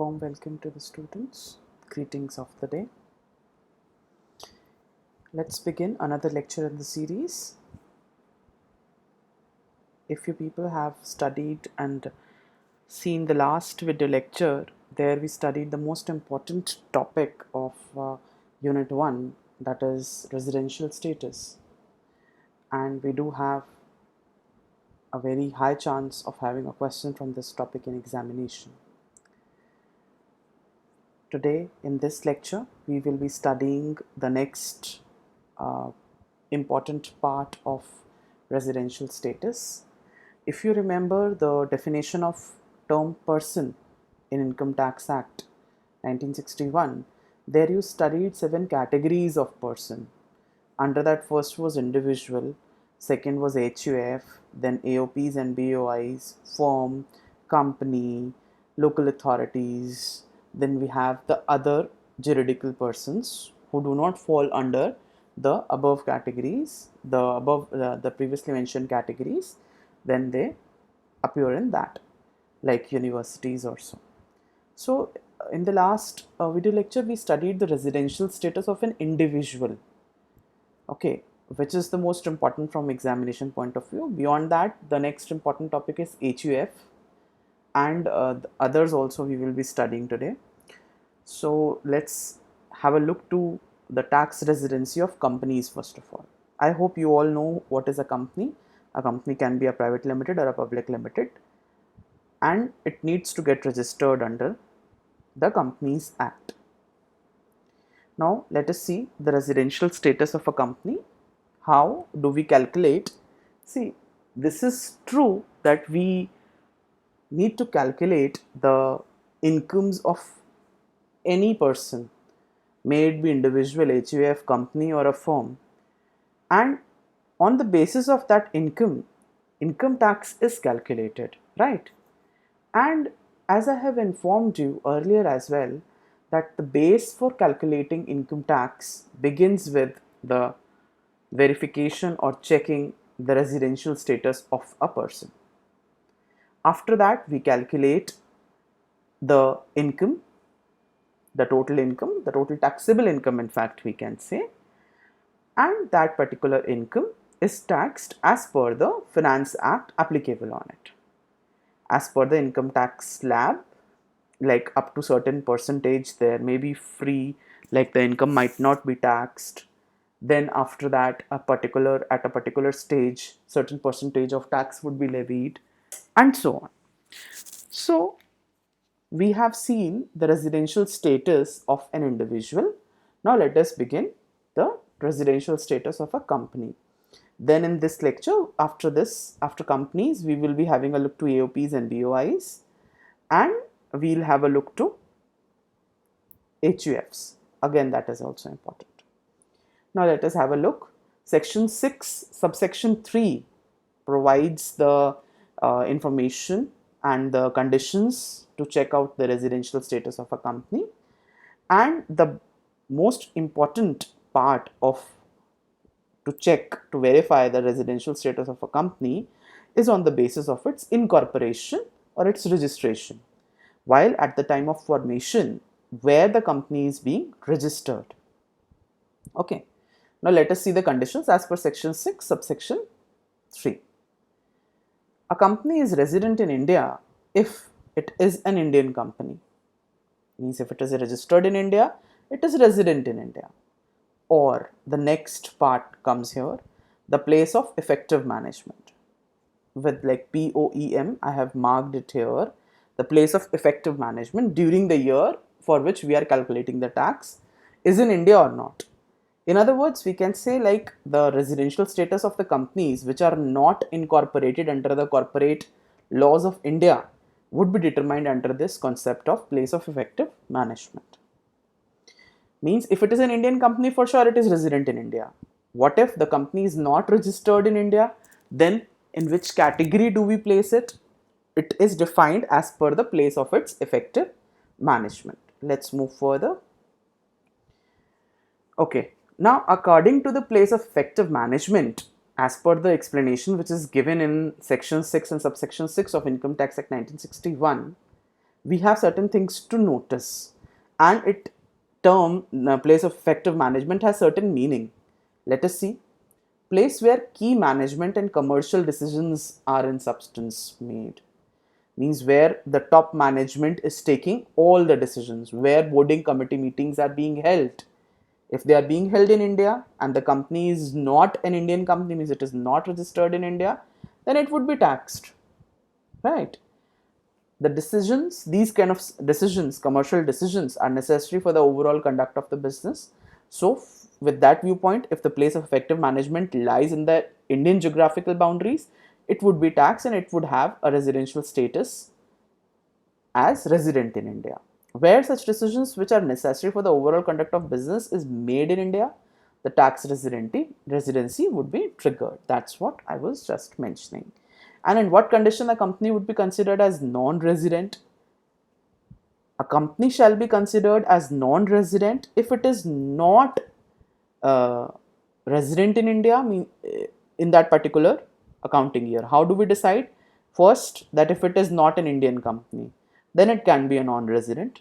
Warm welcome to the students. Greetings of the day. Let's begin another lecture in the series. If you people have studied and seen the last video lecture, there we studied the most important topic of Unit 1, that is residential status. And we do have a very high chance of having a question from this topic in examination. Today in this lecture we will be studying the next important part of residential status. If you remember the definition of term person in Income Tax Act 1961, there you studied 7 categories of person. Under that, first was individual, second was HUF, then AOPs and BOIs, firm, company, local authorities. Then we have the other juridical persons who do not fall under the above categories, the previously mentioned categories. Then they appear in that, like universities or so. So in the last video lecture we studied the residential status of an individual, okay, which is the most important from examination point of view. Beyond that, the next important topic is HUF, and the others also we will be studying today. So let's have a look to the tax residency of companies first of all. I hope you all know what is a company. A company can be a private limited or a public limited, and it needs to get registered under the Companies Act. Now let us see the residential status of a company. How do we calculate? See, this is true that we need to calculate the incomes of any person, may it be individual, HUF, company or a firm, and on the basis of that income tax is calculated, right? And as I have informed you earlier as well, that the base for calculating income tax begins with the verification or checking the residential status of a person. After that, we calculate the income, the total taxable income, in fact, we can say, and that particular income is taxed as per the Finance Act applicable on it. As per the income tax slab, like up to certain percentage there may be free, like the income might not be taxed. Then after that, at a particular stage, certain percentage of tax would be levied, and so on. So we have seen the residential status of an individual. Now let us begin the residential status of a company. Then in this lecture, after companies, we will be having a look to AOPs and BOIs, and we'll have a look to HUFs. Again, that is also important. Now let us have a look. Section 6, subsection 3 provides the information and the conditions to check out the residential status of a company. And the most important part of to verify the residential status of a company is on the basis of its incorporation or its registration, while at the time of formation where the company is being registered. Okay, now let us see the conditions as per section 6 subsection 3. A company is resident in India if it is an Indian company. Means if it is registered in India, it is resident in India. Or the next part comes here, the place of effective management. With like POEM, I have marked it here. The place of effective management during the year for which we are calculating the tax is in India or not. In other words, we can say like the residential status of the companies which are not incorporated under the corporate laws of India would be determined under this concept of place of effective management. Means if it is an Indian company, for sure it is resident in India. What if the company is not registered in India? Then in which category do we place it? It is defined as per the place of its effective management. Let's move further. Okay, now according to the place of effective management, as per the explanation which is given in section 6 and subsection 6 of Income Tax Act 1961, we have certain things to notice, and it term place of effective management has certain meaning. Let us see. Place where key management and commercial decisions are in substance made, means where the top management is taking all the decisions, where boarding committee meetings are being held. If they are being held in India and the company is not an Indian company, means it is not registered in India, then it would be taxed, right? The decisions, these kind of decisions, commercial decisions, are necessary for the overall conduct of the business. So with that viewpoint, if the place of effective management lies in the Indian geographical boundaries, it would be taxed and it would have a residential status as resident in India. Where such decisions which are necessary for the overall conduct of business is made in India, the tax residency would be triggered. That's what I was just mentioning. And in what condition a company would be considered as non-resident? A company shall be considered as non-resident if it is not uh, resident in India, in that particular accounting year. How do we decide? First, that if it is not an Indian company, then it can be a non-resident.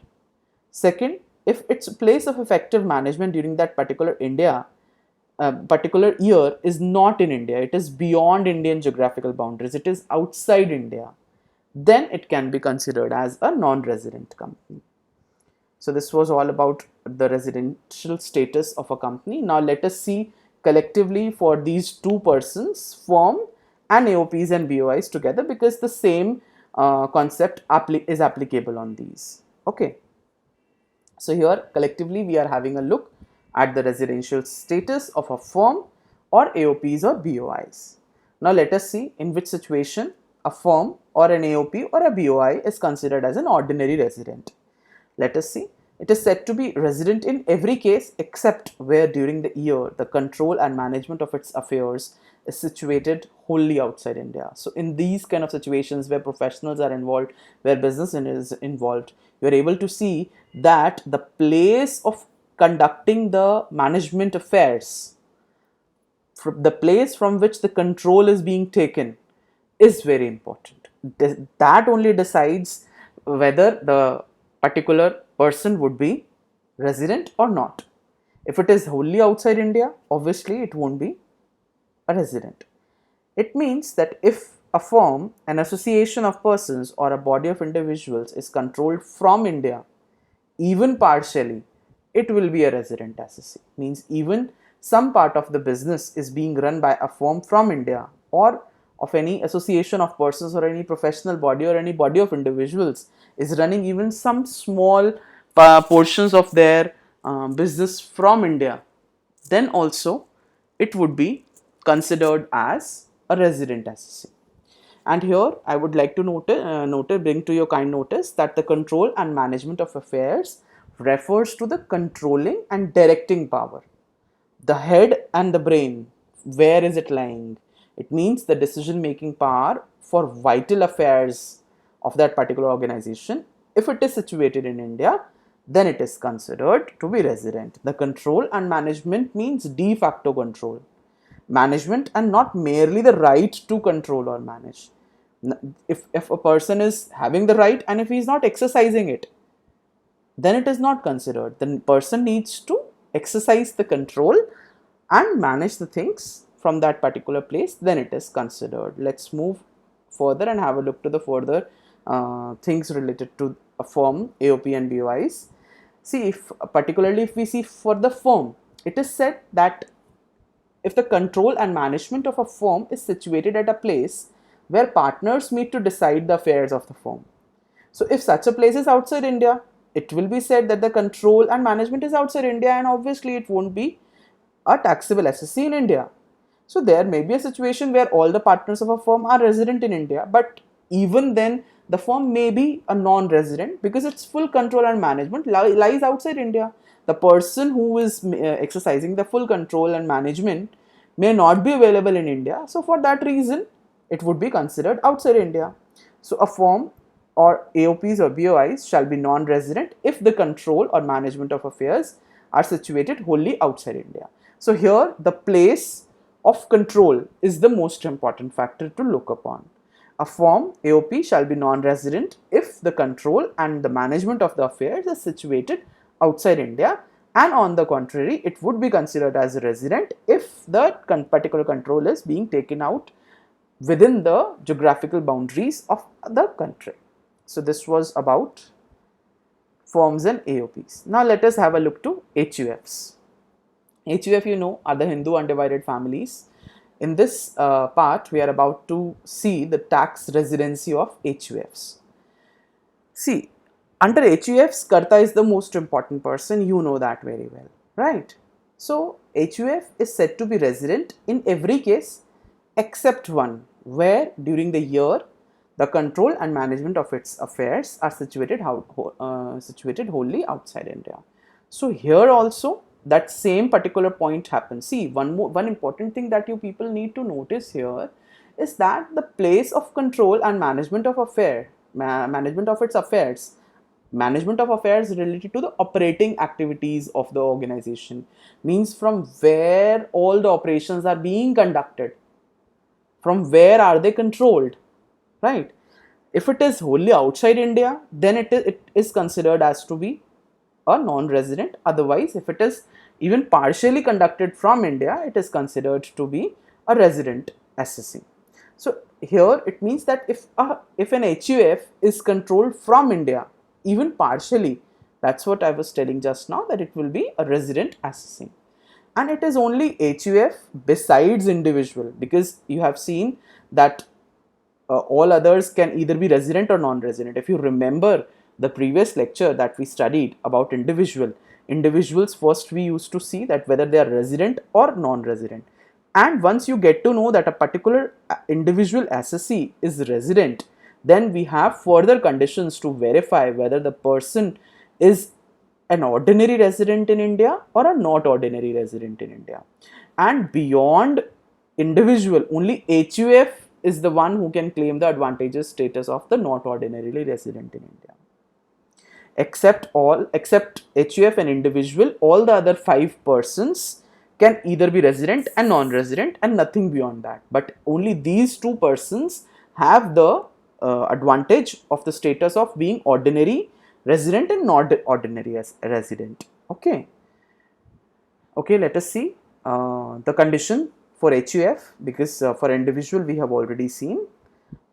Second, if its place of effective management during that particular year is not in India, it is beyond Indian geographical boundaries, it is outside India, then it can be considered as a non-resident company. So this was all about the residential status of a company. Now let us see collectively for these two persons, firm and AOPs and BOIs together, because the same concept is applicable on these. Okay. So here collectively we are having a look at the residential status of a firm or AOPs or BOIs. Now let us see in which situation a firm or an AOP or a BOI is considered as an ordinary resident. Let us see. It is said to be resident in every case except where during the year the control and management of its affairs is situated wholly outside India. So in these kind of situations where professionals are involved, where business is involved, you are able to see that the place of conducting the management affairs, the place from which the control is being taken, is very important. That only decides whether the particular person would be resident or not. If it is wholly outside India, obviously it won't be a resident. It means that if a firm, an association of persons, or a body of individuals is controlled from India, even partially, it will be a resident associate. Means even some part of the business is being run by a firm from India, or of any association of persons, or any professional body, or any body of individuals is running even some small portions of their business from India, then also it would be considered as a resident associate. And here I would like to bring to your kind notice that the control and management of affairs refers to the controlling and directing power. The head and the brain, where is it lying? It means the decision making power for vital affairs of that particular organization. If it is situated in India, then it is considered to be resident. The control and management means de facto control, management, and not merely the right to control or manage. If a person is having the right and if he is not exercising it, then it is not considered. The person needs to exercise the control and manage the things from that particular place, then it is considered. Let's move further and have a look to the further things related to a firm, AOP and BOIs. See, particularly if we see for the firm, it is said that if the control and management of a firm is situated at a place where partners meet to decide the affairs of the firm. So if such a place is outside India, it will be said that the control and management is outside India, and obviously it won't be a taxable assessee in India. So there may be a situation where all the partners of a firm are resident in India, but even then the firm may be a non-resident because its full control and management lies outside India. The person who is exercising the full control and management may not be available in India. So for that reason, it would be considered outside India. So a firm or AOPs or BOIs shall be non-resident if the control or management of affairs are situated wholly outside India. So here the place of control is the most important factor to look upon. a firm AOP shall be non-resident if the control and the management of the affairs is situated outside India, and on the contrary, it would be considered as a resident if the particular control is being taken out within the geographical boundaries of the country. So this was about firms and AOPs. Now let us have a look to HUFs. HUF, you know, are the Hindu undivided families. In this part, we are about to see the tax residency of HUFs. See, under HUFs, Karta is the most important person, you know that very well, right? So, HUF is said to be resident in every case except one, where during the year, the control and management of its affairs are situated wholly outside India. So, here also, that same particular point happens. See, one important thing that you people need to notice here is that the place of control and management of its affairs, management of affairs related to the operating activities of the organization, means from where all the operations are being conducted, from where are they controlled, right? If it is wholly outside India, then it is considered as to be a non-resident. Otherwise, if it is even partially conducted from India, it is considered to be a resident assessee. So here it means that if an HUF is controlled from India, even partially, that's what I was telling just now, that it will be a resident assessee. And it is only HUF besides individual, because you have seen that all others can either be resident or non-resident. If you remember the previous lecture that we studied about individuals, first we used to see that whether they are resident or non-resident. And once you get to know that a particular individual assessee is resident, then we have further conditions to verify whether the person is an ordinary resident in India or a not ordinary resident in India. And beyond individual, only HUF is the one who can claim the advantageous status of the not ordinarily resident in India. Except HUF and individual, all the other 5 persons can either be resident and non-resident and nothing beyond that. But only these 2 persons have the advantage of the status of being ordinary resident and not ordinary as resident. Okay, let us see the condition for HUF, because for individual we have already seen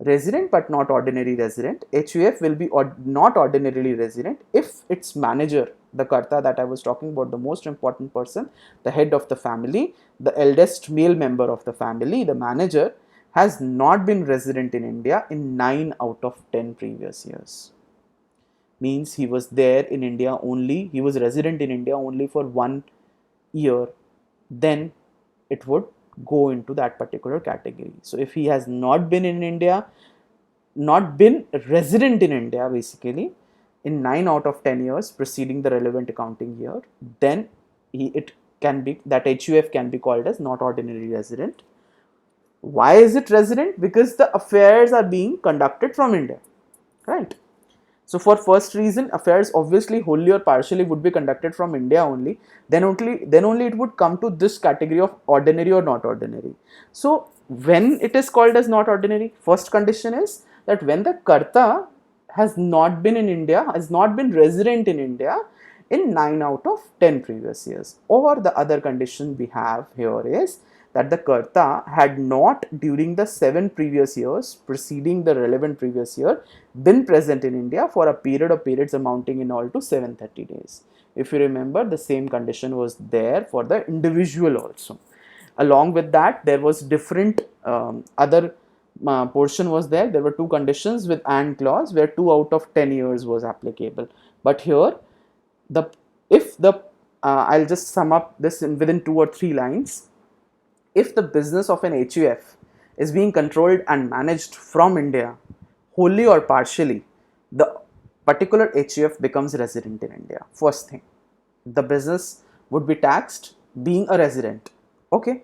resident but not ordinary resident. HUF will be not ordinarily resident if its manager, the Karta that I was talking about, the most important person, the head of the family, the eldest male member of the family, the manager, has not been resident in India in 9 out of 10 previous years. Means he was there in India only, he was resident in India only for 1 year, then it would go into that particular category. So if he has not been in India, not been resident in India basically in 9 out of 10 years preceding the relevant accounting year, then that HUF can be called as not ordinary resident. Why is it resident? Because the affairs are being conducted from India, right? So for first reason, affairs obviously wholly or partially would be conducted from India only. Then only it would come to this category of ordinary or not ordinary. So when it is called as not ordinary, first condition is that when the Karta has not been in India, has not been resident in India in 9 out of 10 previous years. Or the other condition we have here is that the Karta had not during the 7 previous years preceding the relevant previous year been present in India for a period of periods amounting in all to 730 days. If you remember, the same condition was there for the individual also. Along with that, there was different other portion was there. There were 2 conditions with and clause where 2 out of 10 years was applicable. But here, I'll just sum up this within 2 or 3 lines. If the business of an HUF is being controlled and managed from India, wholly or partially, the particular HUF becomes resident in India. First thing, the business would be taxed being a resident. Okay.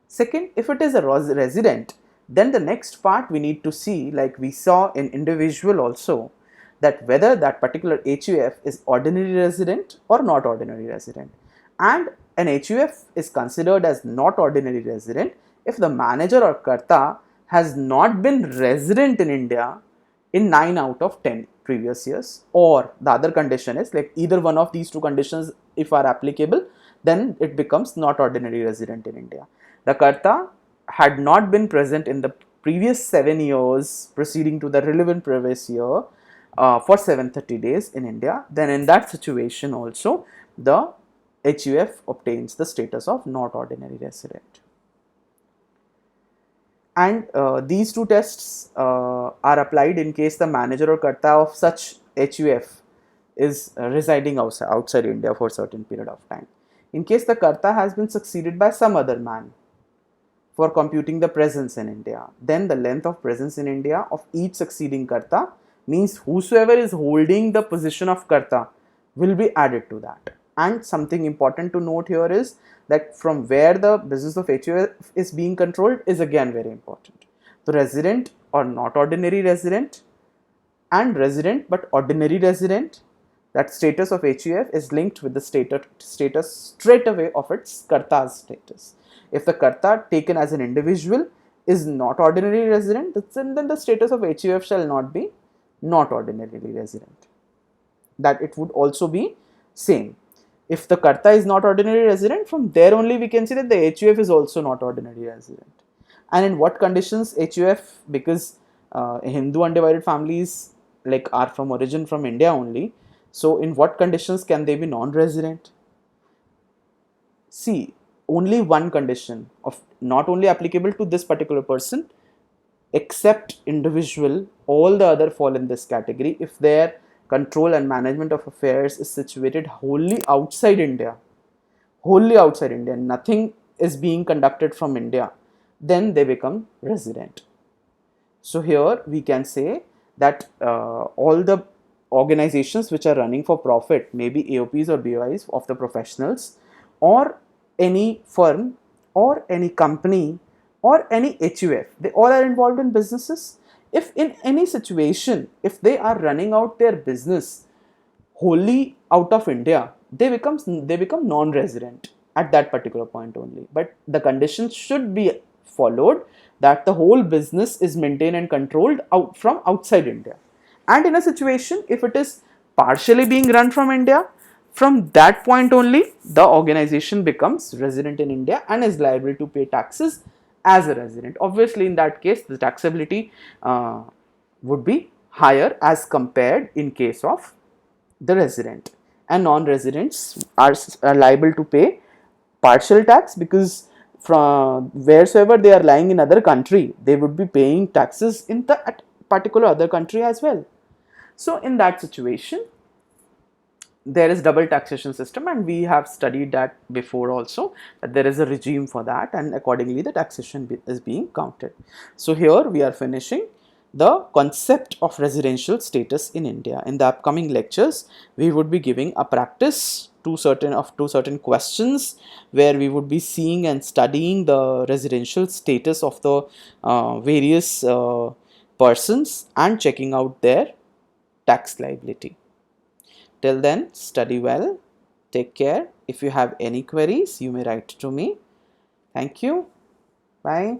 Second, if it is a resident, then the next part we need to see, like we saw in individual also, that whether that particular HUF is ordinary resident or not ordinary resident. And an HUF is considered as not ordinary resident if the manager or Karta has not been resident in India in 9 out of 10 previous years, or the other condition is like either one of these two conditions if are applicable, then it becomes not ordinary resident in India. The Karta had not been present in the previous 7 years preceding to the relevant previous year for 730 days in India, then in that situation also the HUF obtains the status of not ordinary resident. And these two tests are applied in case the manager or karta of such HUF is residing outside India for a certain period of time. In case the karta has been succeeded by some other man for computing the presence in India, then the length of presence in India of each succeeding karta means whosoever is holding the position of karta will be added to that. And something important to note here is that from where the business of HUF is being controlled is again very important. The resident or not ordinary resident and resident but ordinary resident, that status of HUF is linked with the status straight away of its karta's status. If the karta taken as an individual is not ordinary resident, then the status of HUF shall not be not ordinarily resident. That it would also be same. If the karta is not ordinary resident, from there only we can see that the HUF is also not ordinary resident. And in what conditions HUF, because Hindu undivided families like are from origin from India only, so in what conditions can they be non-resident? See, only one condition of not only applicable to this particular person, except individual, all the other fall in this category if their control and management of affairs is situated wholly outside India, nothing is being conducted from India, then they become resident. So here we can say that all the organizations which are running for profit, maybe AOPs or BOIs of the professionals, or any firm or any company or any HUF, they all are involved in businesses. If in any situation, if they are running out their business wholly out of India, they become non-resident at that particular point only. But the conditions should be followed that the whole business is maintained and controlled out from outside India. And in a situation, if it is partially being run from India, from that point only the organization becomes resident in India and is liable to pay taxes as a resident. Obviously, in that case, the taxability would be higher as compared in case of the resident. And non-residents are liable to pay partial tax, because from wheresoever they are lying in other country, they would be paying taxes in the particular other country as well. So in that situation, there is double taxation system, and we have studied that before also, that there is a regime for that, and accordingly the taxation is being counted. So here we are finishing the concept of residential status in India. In the upcoming lectures, we would be giving a practice to certain questions where we would be seeing and studying the residential status of the various persons and checking out their tax liability. Till then, study well, take care. If you have any queries, you may write to me. Thank you. Bye.